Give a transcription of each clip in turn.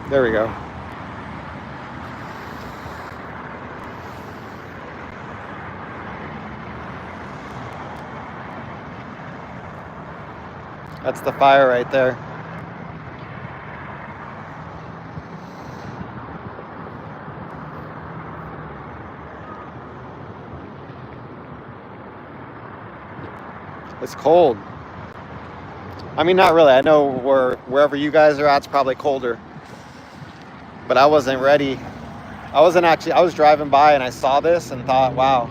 There we go. That's the fire right there. It's cold. I mean, not really. I know wherever you guys are at, it's probably colder. But I wasn't ready. I was driving by and I saw this and thought, wow.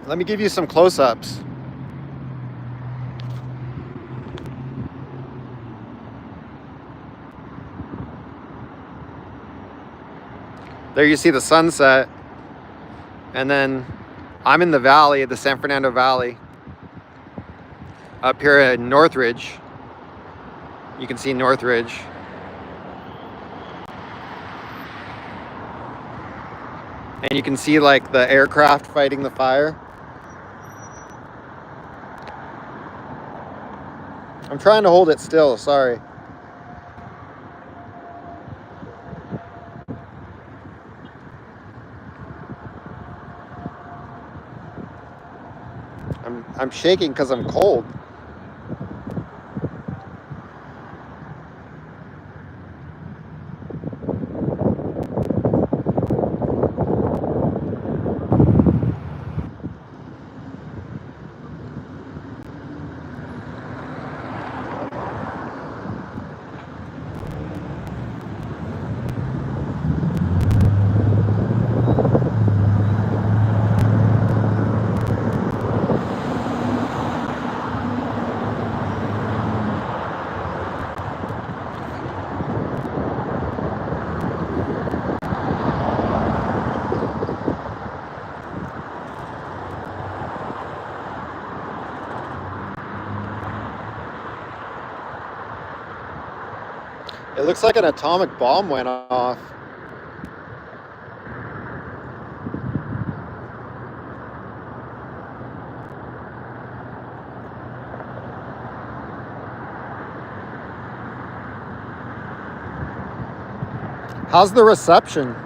Let me give you some close-ups. There you see the sunset. And then I'm in the valley, the San Fernando Valley. Up here at Northridge. You can see Northridge. And you can see like the aircraft fighting the fire. I'm trying to hold it still, sorry. I'm shaking because I'm cold. It looks like an atomic bomb went off. How's the reception?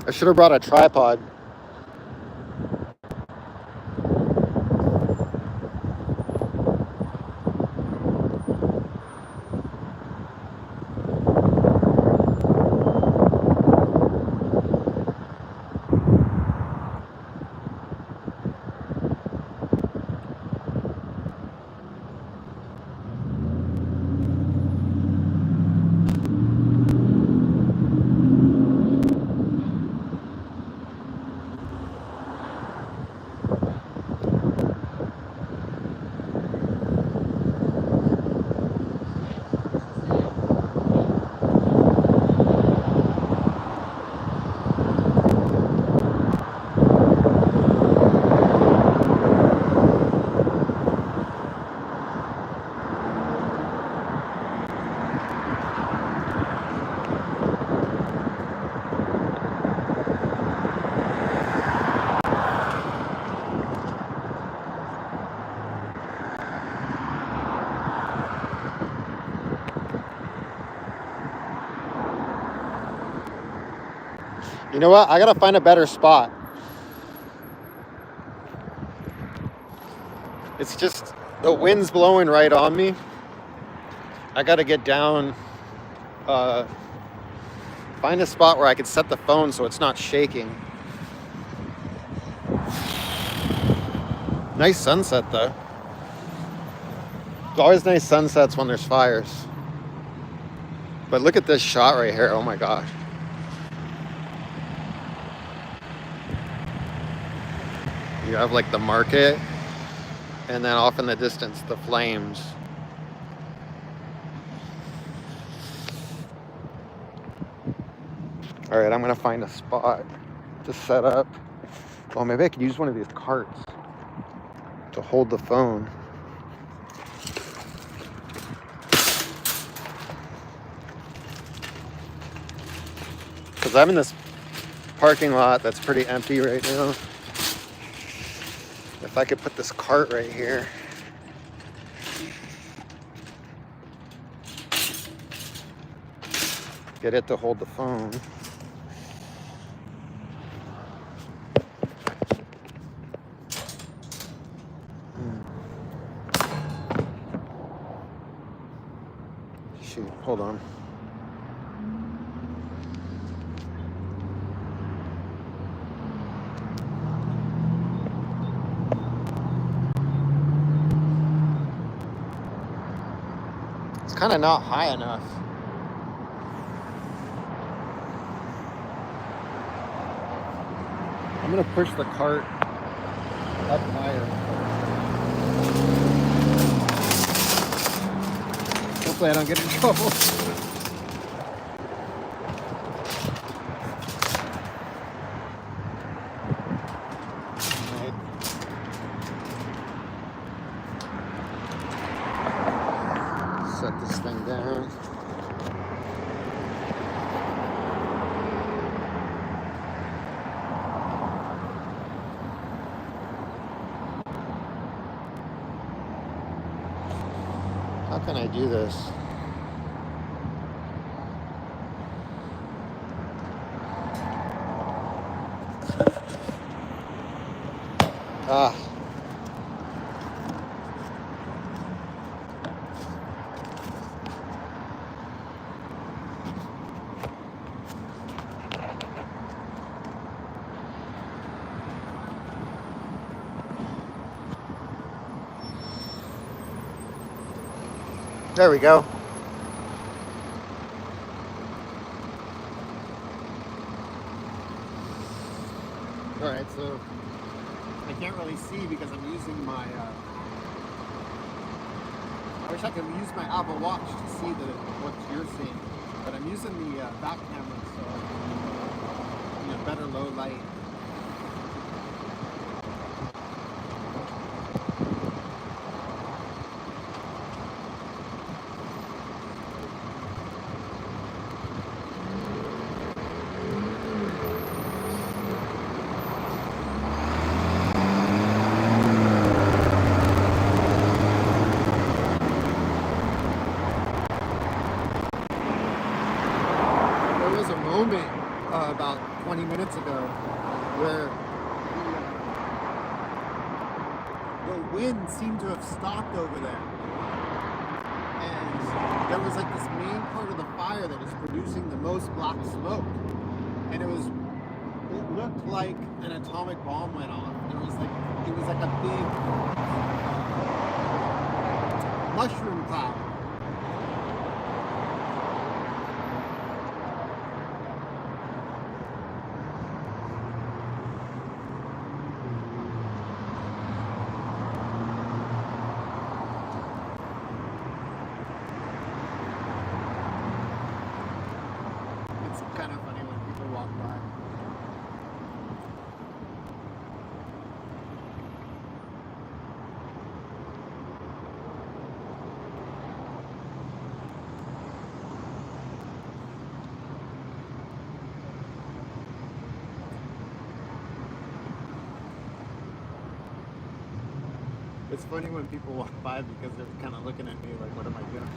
I should have brought a tripod. You know what? I gotta find a better spot. It's just the wind's blowing right on me. I gotta get down, find a spot where I can set the phone so it's not shaking. Nice sunset though. It's always nice sunsets when there's fires. But look at this shot right here. Oh my gosh. You have like the market, and then off in the distance, the flames. All right, I'm gonna find a spot to set up. Oh, maybe I could use one of these carts to hold the phone. Because I'm in this parking lot that's pretty empty right now. If I could put this cart right here. Get it to hold the phone. Shoot, hold on. It's kind of not high enough. I'm gonna push the cart up higher. Hopefully I don't get in trouble. Set this thing down. How can I do this? Ah. There we go. All right, so I can't really see because I'm using my, I wish I could use my Apple Watch to see what you're seeing, but I'm using the back camera, so, better low light. About 20 minutes ago where the wind seemed to have stopped over there, and there was like this main part of the fire that was producing the most black smoke, and it looked like an atomic bomb went off. It was like a big mushroom cloud. Kind of funny when people walk by. It's funny when people walk by because they're kind of looking at me like, what am I doing?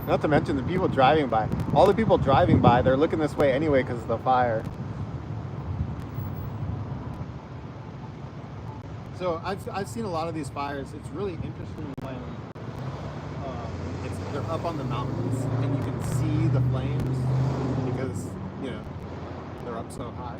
Not to mention the people driving by. All the people driving by, they're looking this way anyway because of the fire. So I've seen a lot of these fires. It's really interesting when they're up on the mountains and you can see the flames because, they're up so high.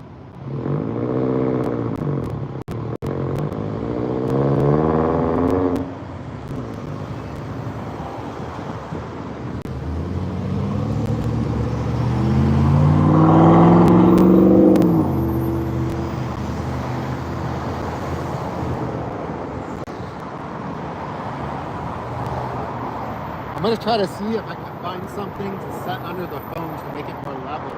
I'm going to try to see if I can find something to set under the phone to make it more level.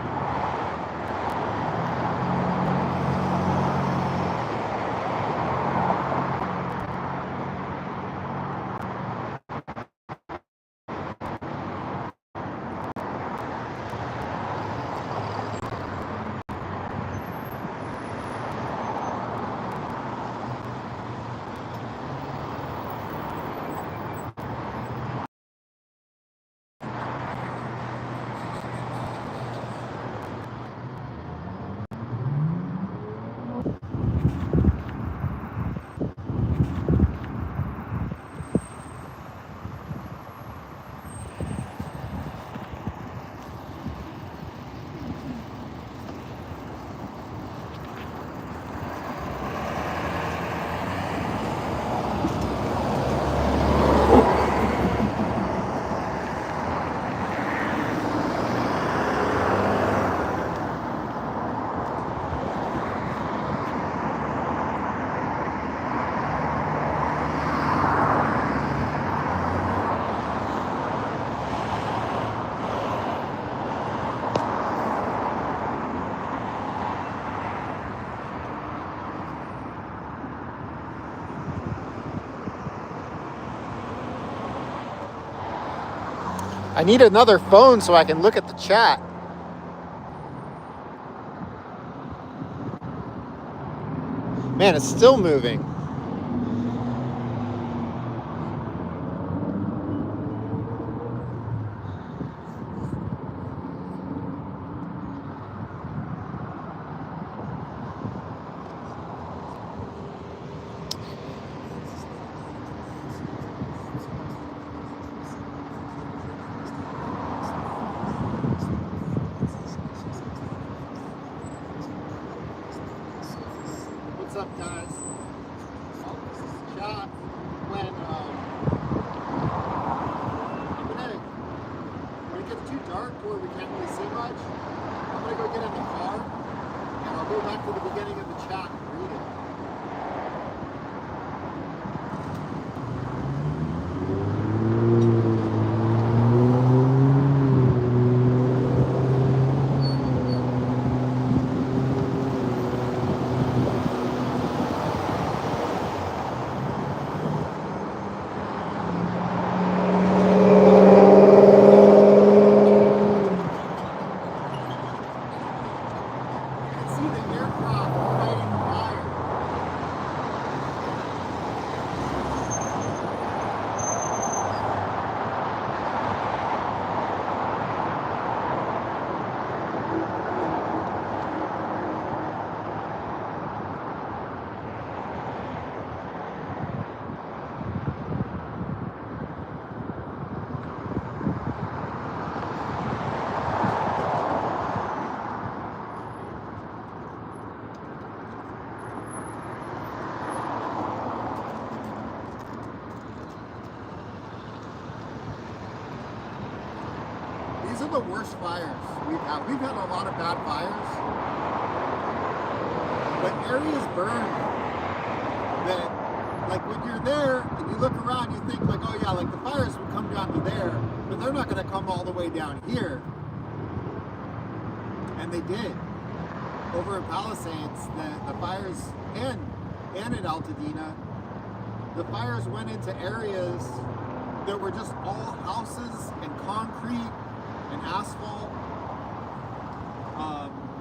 I need another phone so I can look at the chat. Man, it's still moving. What's up, guys? Chat. When when it gets too dark to where we can't really see much, I'm gonna go get in the car and I'll go back to the beginning of the chat and read it. These are the worst fires we've had. We've had a lot of bad fires, but areas burn that, like when you're there and you look around, you think like, oh yeah, like the fires would come down to there, but they're not going to come all the way down here. And they did. Over in Palisades, the fires, and in Altadena, the fires went into areas that were just all houses and concrete and asphalt,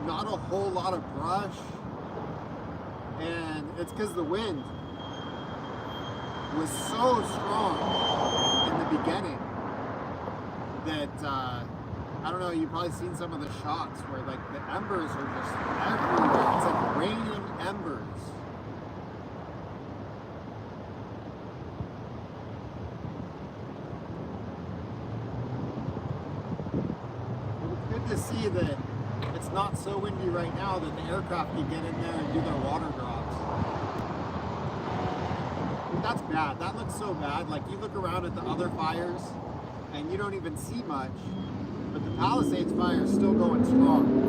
not a whole lot of brush, and it's because the wind was so strong in the beginning that, I don't know, you've probably seen some of the shots where like the embers are just everywhere. It's like raining embers. To see that it's not so windy right now that the aircraft can get in there and do their water drops. That's bad. That looks so bad. Like you look around at the other fires and you don't even see much, but the Palisades fire is still going strong.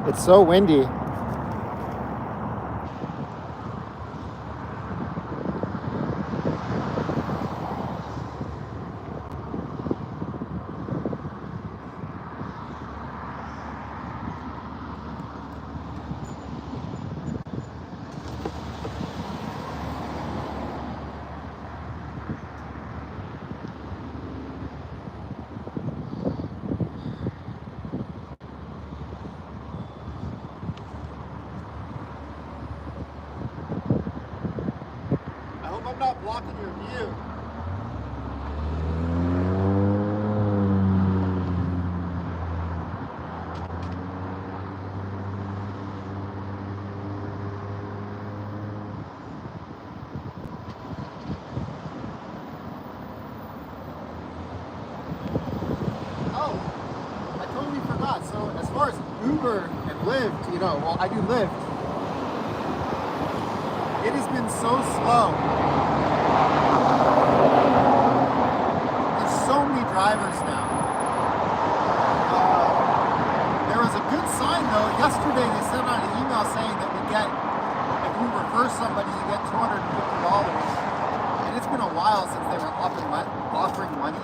It's so windy. I'm not blocking your view. Uber and Lyft, you know, well, I do Lyft. It has been so slow. There's so many drivers now. There was a good sign though. Yesterday they sent out an email saying that if you refer somebody, you get $250. And it's been a while since they were offering money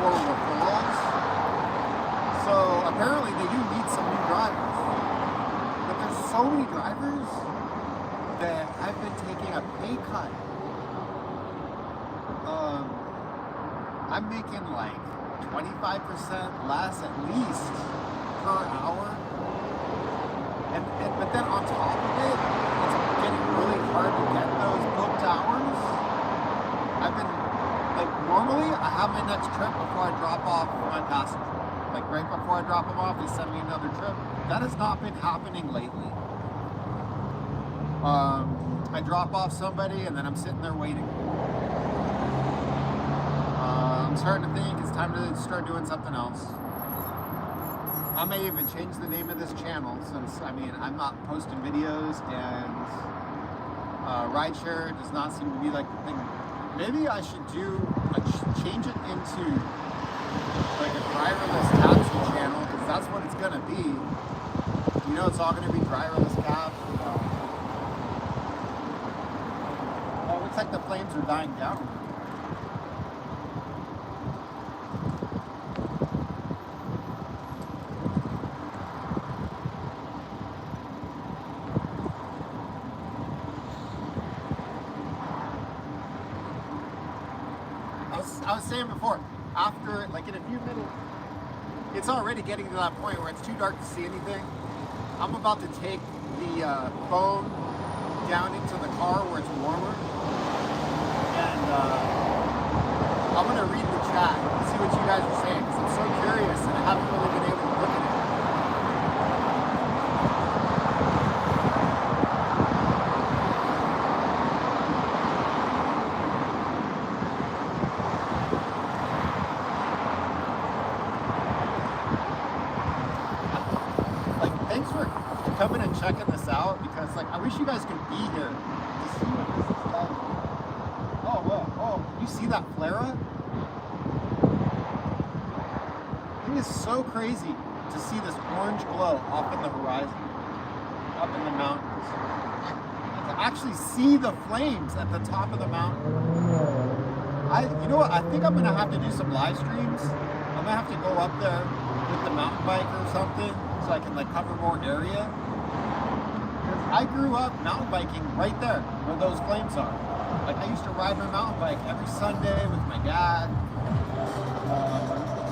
for referrals. So apparently they do need some new drivers. But there's so many drivers that have been taking a pay cut. I'm making like 25% less at least per hour. But then on top of it, it's getting really hard to get those booked hours. I've been, like, normally I have my next trip before I drop off my passenger. Like, right before I drop them off, they send me another trip. That has not been happening lately. I drop off somebody and then I'm sitting there waiting. I'm starting to think it's time to start doing something else. I may even change the name of this channel since, I mean, I'm not posting videos and rideshare does not seem to be like the thing. Maybe I should change it into like a driverless taxi channel because that's what it's gonna be. You know, it's all gonna be driverless cab. Oh, it looks like the flames are dying down. I was saying before, after, like in a few minutes, it's already getting to that point where it's too dark to see anything. I'm about to take the phone down into the car where it's warmer. And I'm going to read the chat and see what you guys are saying because I'm so curious and I haven't really been able to look at it. Thanks for coming and checking this out because, like, I wish you guys could be here to see what this is like. Oh, whoa, oh, you see that flare-up? It is so crazy to see this orange glow off in the horizon, up in the mountains. And to actually see the flames at the top of the mountain. You know what? I think I'm gonna have to do some live streams. I'm gonna have to go up there with the mountain bike or something, so I can like cover more area. I grew up mountain biking right there where those flames are. Like I used to ride my mountain bike every Sunday with my dad.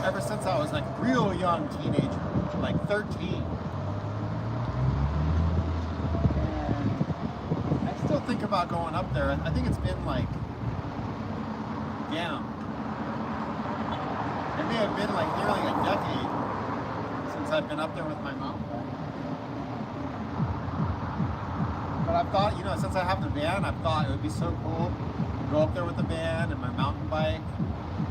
Ever since I was like a real young teenager, like 13. And I still think about going up there. I think it's been like, damn. It may have been like nearly a decade since I've been up there with my mountain bike. But I've thought, you know, since I have the van, I've thought it would be so cool to go up there with the van and my mountain bike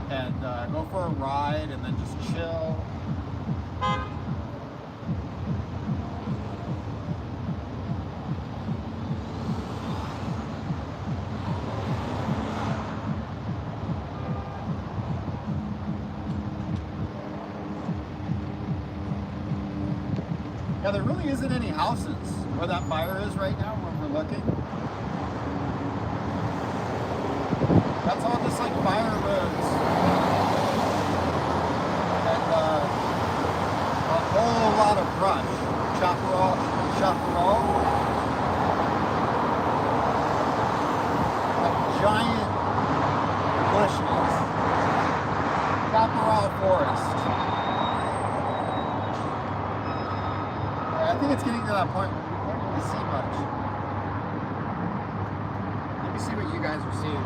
and go for a ride and then just chill. Yeah, there really isn't any houses where that fire is right now when we're looking. That's all just like fire roads. And a whole lot of brush. Chaparral. Like giant bushes. Chaparral forest. I think it's getting to that point where we can't really see much. Let me see what you guys are seeing.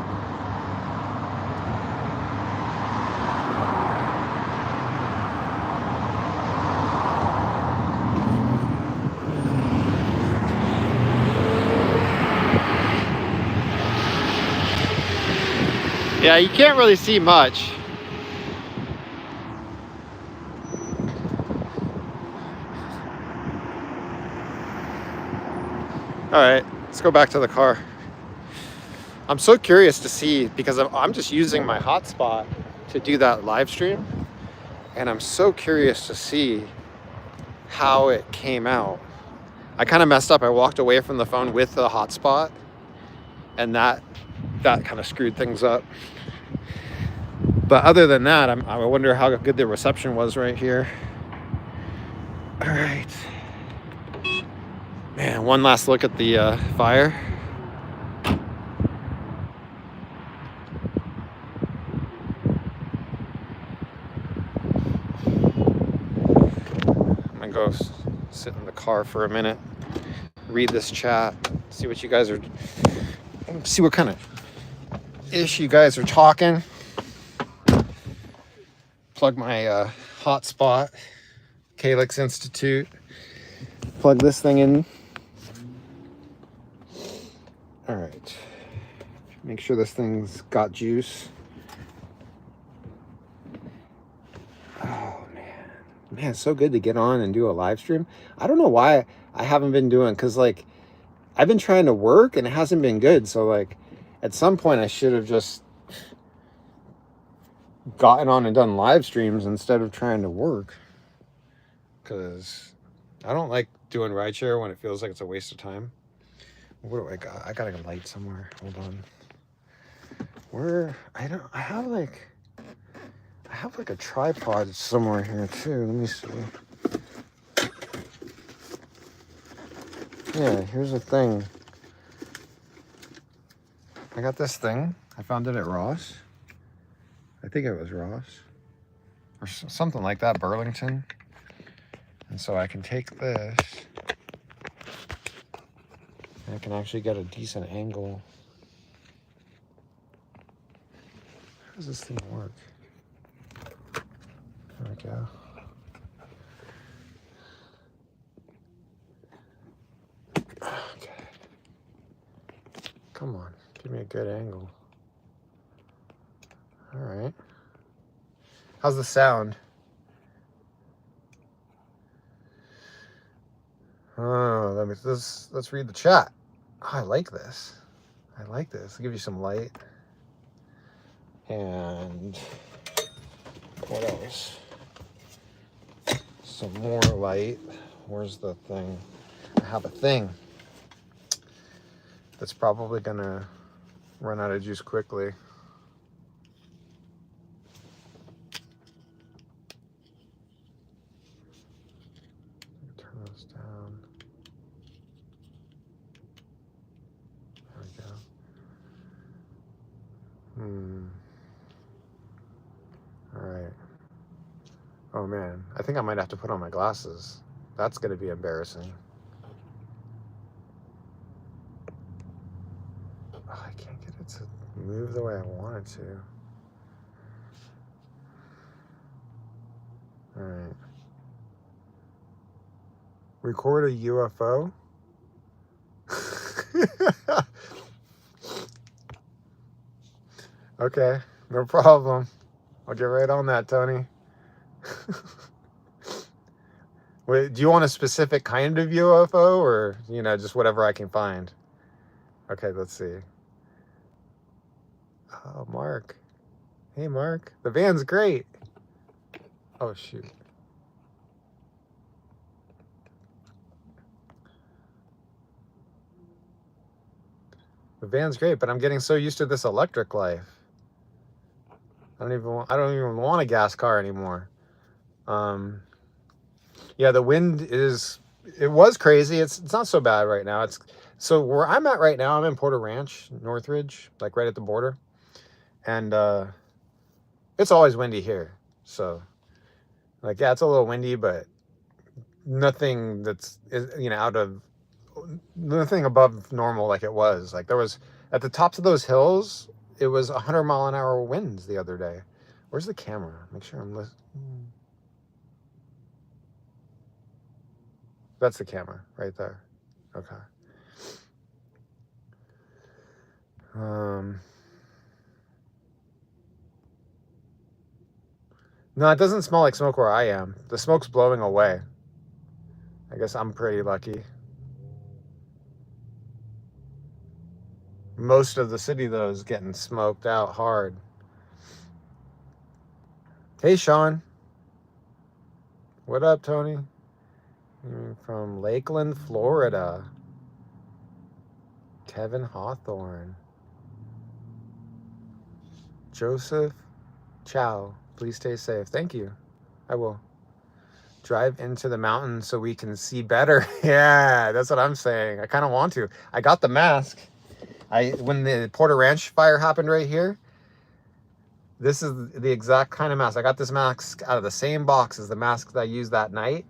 Yeah, you can't really see much. right, let's go back to the car. I'm so curious to see, because I'm just using my hotspot to do that live stream, and I'm so curious to see how it came out. I kind of messed up. I walked away from the phone with the hotspot, and that kind of screwed things up. But other than that, I wonder how good the reception was right here. All right. Man, one last look at the fire. I'm gonna go sit in the car for a minute, read this chat, see what you guys are, see what kind of ish you guys are talking. Plug my hotspot, Calyx Institute. Plug this thing in. All right. Make sure this thing's got juice. Oh man, it's so good to get on and do a live stream. I don't know why I haven't been doing, because like I've been trying to work and it hasn't been good. So like at some point I should have just gotten on and done live streams instead of trying to work, because I don't like doing rideshare when it feels like it's a waste of time. What do I got? I got a light somewhere. Hold on. I have like a tripod somewhere here too. Let me see. Yeah, here's the thing. I got this thing. I found it at Ross. I think it was Ross. Or something like that, Burlington. And so I can take this. And I can actually get a decent angle. How does this thing work? There we go. Okay. Come on, give me a good angle. All right. How's the sound? Oh, let's read the chat. Oh, I like this. I'll give you some light. And what else? Some more light. Where's the thing? I have a thing that's probably gonna run out of juice quickly. Turn this down. There we go. All right. Oh man, I think I might have to put on my glasses. That's gonna be embarrassing. Oh, I can't get it to move the way I want it to. All right. Record a UFO? Okay, no problem. I'll get right on that, Tony. Wait, do you want a specific kind of UFO, or, just whatever I can find? Okay, let's see. Oh, Mark. Hey, Mark. The van's great. Oh, shoot. The van's great, but I'm getting so used to this electric life. I don't even want a gas car anymore. Yeah, the wind it was crazy. It's not so bad right now. So where I'm at right now, I'm in Porter Ranch, Northridge, like right at the border. And it's always windy here. So like, yeah, it's a little windy, but nothing that's, nothing above normal like it was. Like there was, at the tops of those hills, it was 100-mile-an-hour winds the other day. Where's the camera? Make sure I'm listening. That's the camera right there. Okay. No, it doesn't smell like smoke where I am. The smoke's blowing away. I guess I'm pretty lucky. Most of the city, though, is getting smoked out hard. Hey, Sean. What up, Tony? You're from Lakeland, Florida. Kevin Hawthorne. Joseph Chow. Please stay safe. Thank you. I will. Drive into the mountains so we can see better. Yeah, that's what I'm saying. I kind of want to. I got the mask. When the Porter Ranch fire happened right here, this is the exact kind of mask. I got this mask out of the same box as the mask that I used that night.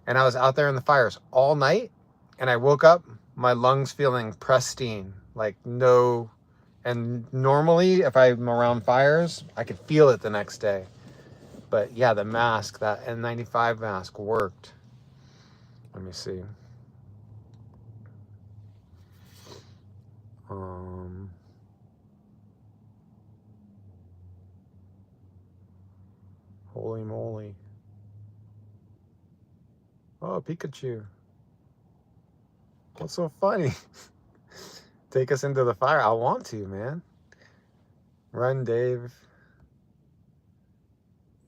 And I was out there in the fires all night. And I woke up, my lungs feeling pristine. Like no... And normally, if I'm around fires, I could feel it the next day. But yeah, the mask, that N95 mask worked. Let me see. Holy moly. Oh, Pikachu. What's so funny? Take us into the fire. I want to, man. Run, Dave.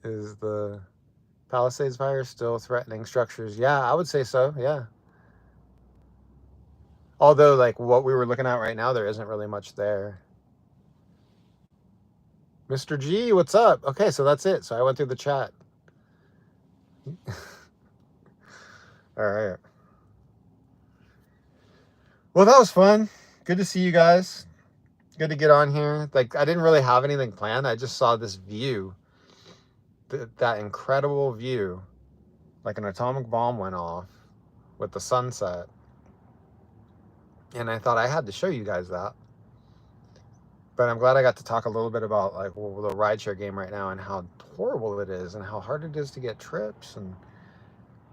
Is the Palisades fire still threatening structures? Yeah, I would say so, yeah. Although, like, what we were looking at right now, there isn't really much there. Mr. G, what's up? Okay, so that's it. So I went through the chat. All right. Well, that was fun. Good to see you guys. Good to get on here. Like, I didn't really have anything planned. I just saw this view. That incredible view. Like an atomic bomb went off with the sunset. And I thought I had to show you guys that. But I'm glad I got to talk a little bit about like the rideshare game right now and how horrible it is and how hard it is to get trips. And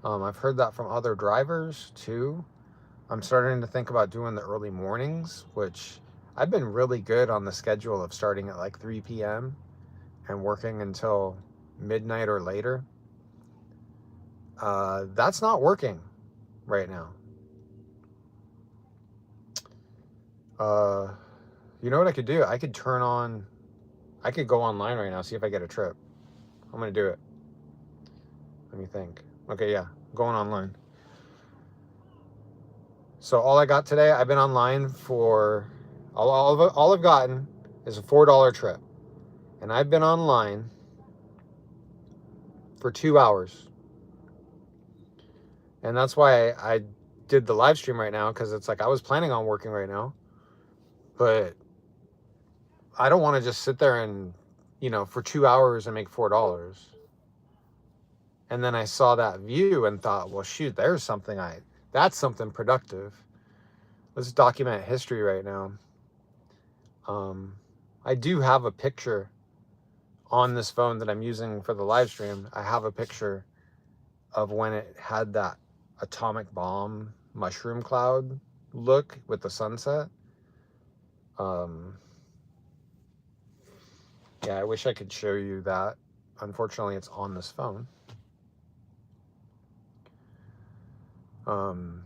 I've heard that from other drivers too. I'm starting to think about doing the early mornings, which I've been really good on the schedule of starting at like 3 p.m. and working until midnight or later. That's not working right now. You know what I could do? I could go online right now, see if I get a trip. I'm going to do it. Let me think. Okay, yeah, going online. So all I got today, I've been online for, all I've gotten is a $4 trip. And I've been online for 2 hours. And that's why I did the live stream right now, because it's like I was planning on working right now. But I don't want to just sit there and, for 2 hours and make $4. And then I saw that view and thought, well, shoot, that's something productive. Let's document history right now. I do have a picture on this phone that I'm using for the live stream. I have a picture of when it had that atomic bomb mushroom cloud look with the sunset. Yeah, I wish I could show you that. Unfortunately, it's on this phone.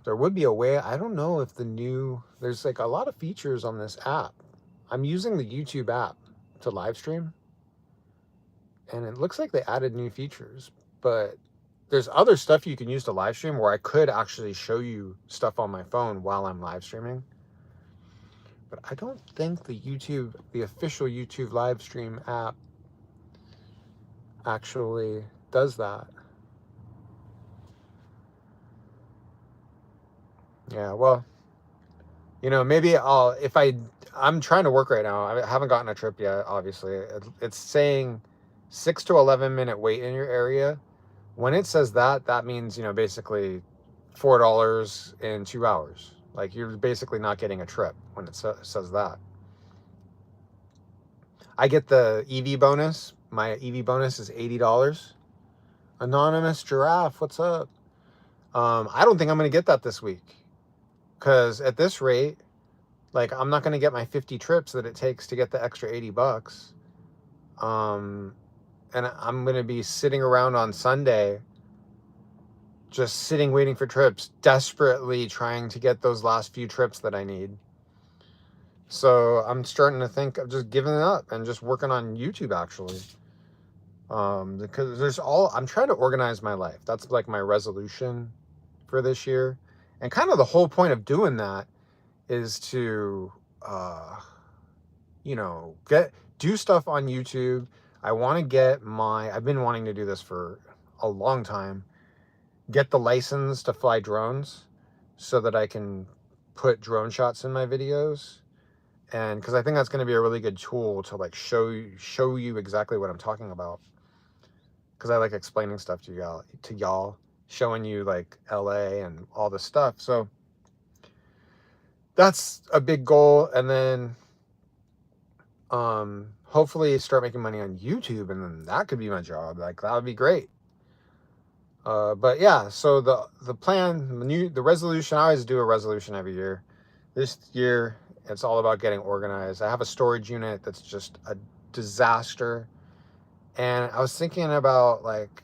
There would be a way, I don't know if there's like a lot of features on this app. I'm using the YouTube app to live stream. And it looks like they added new features, but there's other stuff you can use to live stream where I could actually show you stuff on my phone while I'm live streaming. But I don't think the official YouTube live stream app actually does that. Yeah, well, maybe I'm trying to work right now. I haven't gotten a trip yet, obviously. It's saying 6 to 11 minute wait in your area. When it says that means, basically $4 in 2 hours. Like, you're basically not getting a trip when it says that. I get the EV bonus. My EV bonus is $80. Anonymous Giraffe, what's up? I don't think I'm going to get that this week. Because at this rate, like, I'm not going to get my 50 trips that it takes to get the extra $80. And I'm going to be sitting around on Sunday, just sitting waiting for trips, desperately trying to get those last few trips that I need. So I'm starting to think of just giving it up and just working on YouTube actually. Because I'm trying to organize my life. That's like my resolution for this year. And kind of the whole point of doing that is to, you know, do stuff on YouTube. I want to I've been wanting to do this for a long time, get the license to fly drones so that I can put drone shots in my videos. And because I think that's going to be a really good tool to like show you exactly what I'm talking about. Because I like explaining stuff to y'all, showing you like LA and all this stuff. So that's a big goal. And then hopefully start making money on YouTube, and then that could be my job. Like that would be great. But yeah, so the plan, the resolution, I always do a resolution every year. This year, it's all about getting organized. I have a storage unit that's just a disaster. And I was thinking about like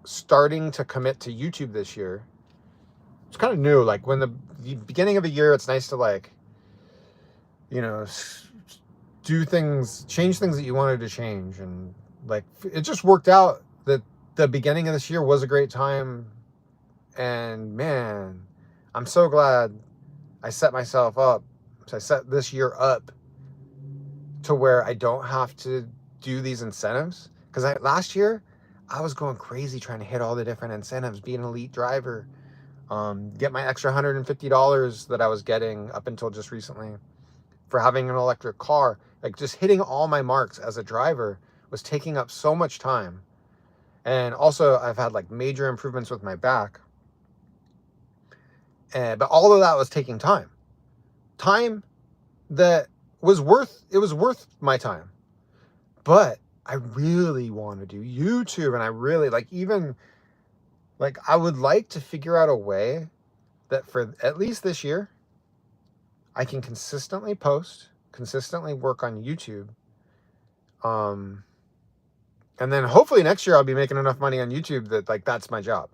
starting to commit to YouTube this year. It's kind of new. Like when the beginning of the year, it's nice to like, you know, do things, change things that you wanted to change. And like, it just worked out that the beginning of this year was a great time. And man, I'm so glad I set myself up. So I set this year up to where I don't have to do these incentives. Because last year, I was going crazy trying to hit all the different incentives, be an elite driver, get my extra $150 that I was getting up until just recently for having an electric car. Like just hitting all my marks as a driver was taking up so much time. And also I've had like major improvements with my back. But all of that was taking time. Time that was worth my time. But I really want to do YouTube, and I really like, even like I would like to figure out a way that for at least this year I can consistently post, consistently work on YouTube. And then hopefully next year I'll be making enough money on YouTube that like that's my job.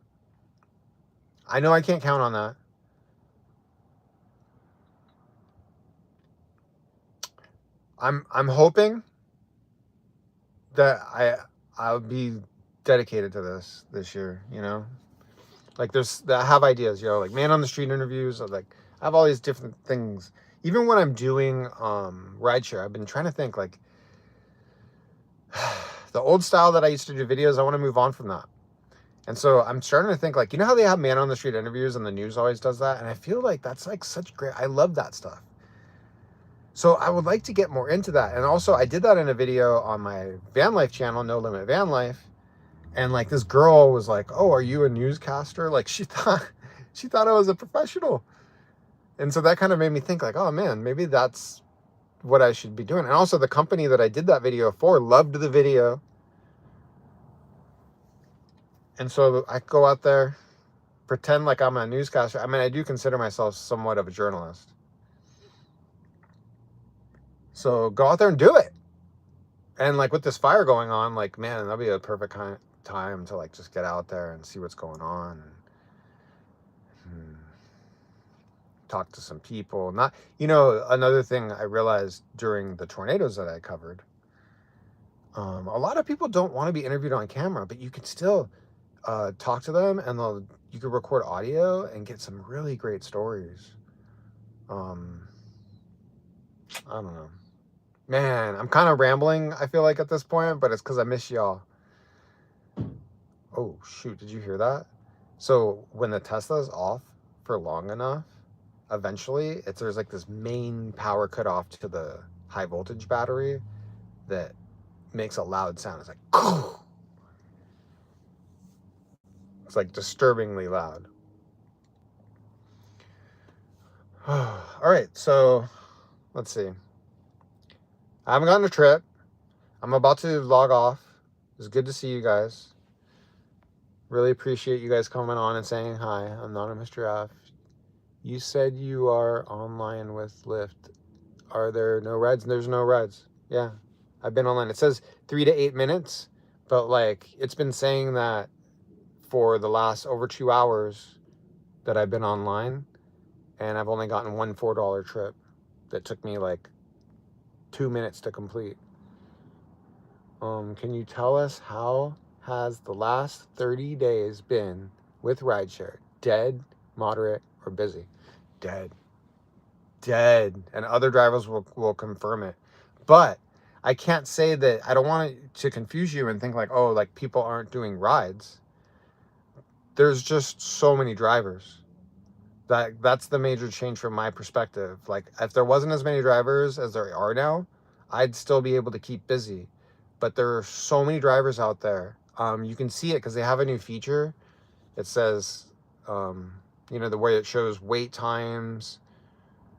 I know I can't count on that. I'm hoping that I'll be dedicated to this year, you know? Like I have ideas, you know, like man on the street interviews, like I have all these different things. Even when I'm doing rideshare, I've been trying to think like the old style that I used to do videos, I want to move on from that. And so I'm starting to think like, you know how they have man on the street interviews and the news always does that? And I feel like that's like such great, I love that stuff. So I would like to get more into that. And also I did that in a video on my van life channel, No Limit Van Life. And like this girl was like, oh, are you a newscaster? Like she thought I was a professional. And so that kind of made me think like, oh man, maybe that's what I should be doing. And also the company that I did that video for loved the video. And so I go out there, pretend like I'm a newscaster. I mean, I do consider myself somewhat of a journalist. So go out there and do it. And like with this fire going on, like, man, that'll be a perfect time to like just get out there and see what's going on. And talk to some people. Not, you know, another thing I realized during the tornadoes that I covered, a lot of people don't want to be interviewed on camera, but you can still talk to them, and you can record audio and get some really great stories. I don't know. Man, I'm kind of rambling, I feel like, at this point, but it's because I miss y'all. Oh, shoot, did you hear that? So when the Tesla's off for long enough, eventually there's like this main power cut off to the high voltage battery that makes a loud sound. It's like, it's like disturbingly loud. All right, so let's see. I haven't gotten a trip. I'm about to log off. It's good to see you guys. Really appreciate you guys coming on and saying hi. Anonymous Giraffe. You said you are online with Lyft. Are there no rides? There's no rides. Yeah, I've been online. It says 3 to 8 minutes, but like it's been saying that for the last over 2 hours that I've been online, and I've only gotten one $4 trip. that took me like 2 minutes to complete. Can you tell us how has the last 30 days been with rideshare? Dead, moderate, or busy? Dead. And other drivers will confirm it. But I can't say that. I don't want it to confuse you and think like, oh, like people aren't doing rides. There's just so many drivers. That's the major change from my perspective. Like if there wasn't as many drivers as there are now, I'd still be able to keep busy. But there are so many drivers out there. You can see it because they have a new feature. It says, the way it shows wait times,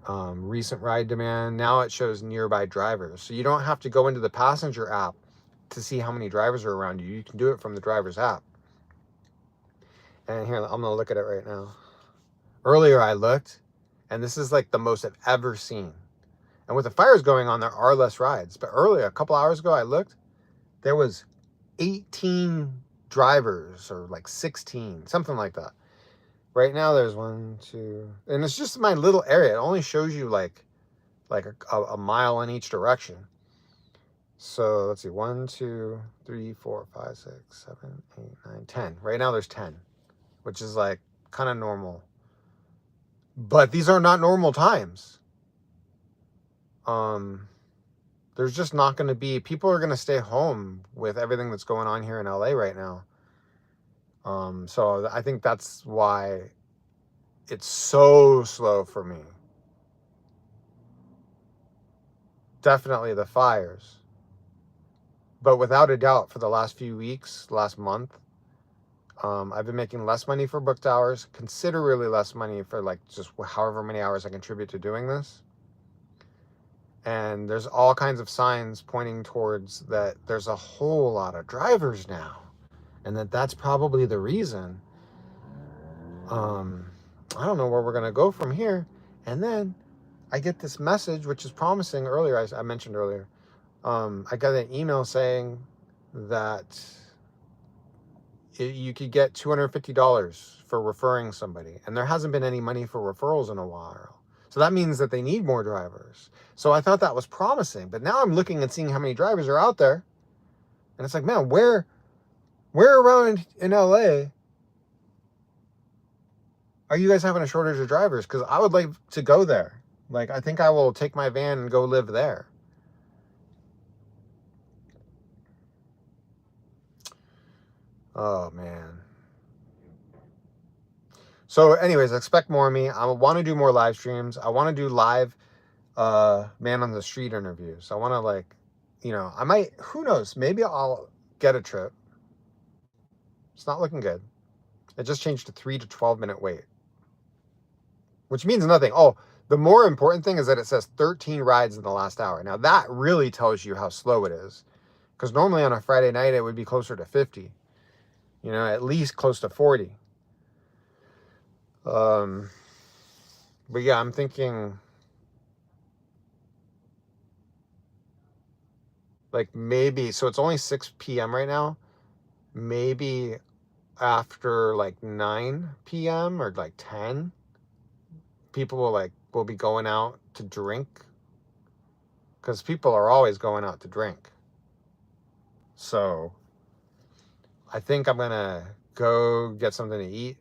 recent ride demand. Now it shows nearby drivers. So you don't have to go into the passenger app to see how many drivers are around you. You can do it from the driver's app. And here, I'm going to look at it right now. Earlier I looked, and this is like the most I've ever seen. And with the fires going on, there are less rides. But earlier, a couple hours ago, I looked, there was 18 drivers, or like 16, something like that. Right now, there's 1, 2, and it's just my little area. It only shows you like a mile in each direction. So let's see, 1, 2, 3, 4, 5, 6, 7, 8, 9, 10. Right now, there's 10, which is like kind of normal. But these are not normal times. There's just not going to be, people are going to stay home with everything that's going on here in LA right now. So I think that's why it's so slow for me. Definitely the fires. But without a doubt, for the last few weeks, last month, I've been making less money for booked hours, considerably less money for like just however many hours I contribute to doing this. And there's all kinds of signs pointing towards that there's a whole lot of drivers now. And that's probably the reason. I don't know where we're going to go from here. And then I get this message, which is promising earlier. I mentioned earlier. I got an email saying that you could get $250 for referring somebody. And there hasn't been any money for referrals in a while. So that means that they need more drivers. So I thought that was promising. But now I'm looking and seeing how many drivers are out there. And it's like, man, where around in LA are you guys having a shortage of drivers? Because I would like to go there. Like, I think I will take my van and go live there. Oh, man. So anyways, expect more of me. I want to do more live streams. I want to do live man on the street interviews. I want to like, I might, who knows, maybe I'll get a trip. It's not looking good. It just changed to 3 to 12 minute wait, which means nothing. Oh, the more important thing is that it says 13 rides in the last hour. Now that really tells you how slow it is, because normally on a Friday night it would be closer to 50, at least close to 40. But yeah, I'm thinking like maybe, so it's only 6 p.m. right now. Maybe after like 9 p.m. or like 10, people will be going out to drink, because people are always going out to drink. So I think I'm gonna go get something to eat,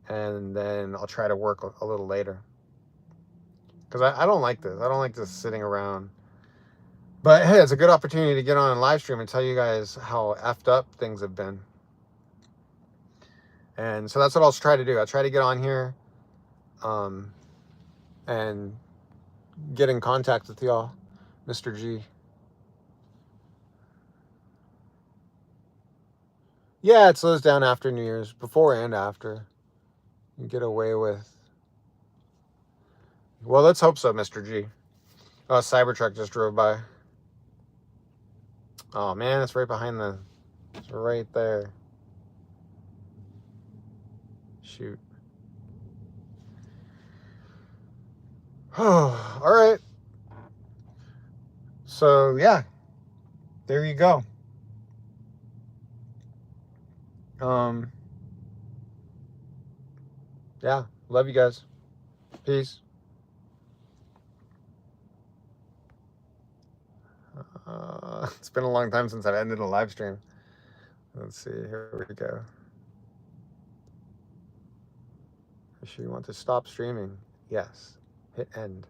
and then I'll try to work a little later, because I don't like this. I don't like this sitting around. But hey, it's a good opportunity to get on and live stream and tell you guys how effed up things have been. And so that's what I'll try to do. I'll try to get on here and get in contact with y'all. Mr. G. Yeah, it slows down after New Year's, before and after. You get away with... Well, let's hope so, Mr. G. Oh, a Cybertruck just drove by. Oh, man, it's right behind the... It's right there. Shoot. Oh, all right. So, yeah. There you go. Yeah, love you guys. Peace. It's been a long time since I've ended a live stream. Let's see, here we go. You sure you want to stop streaming? Yes. Hit end.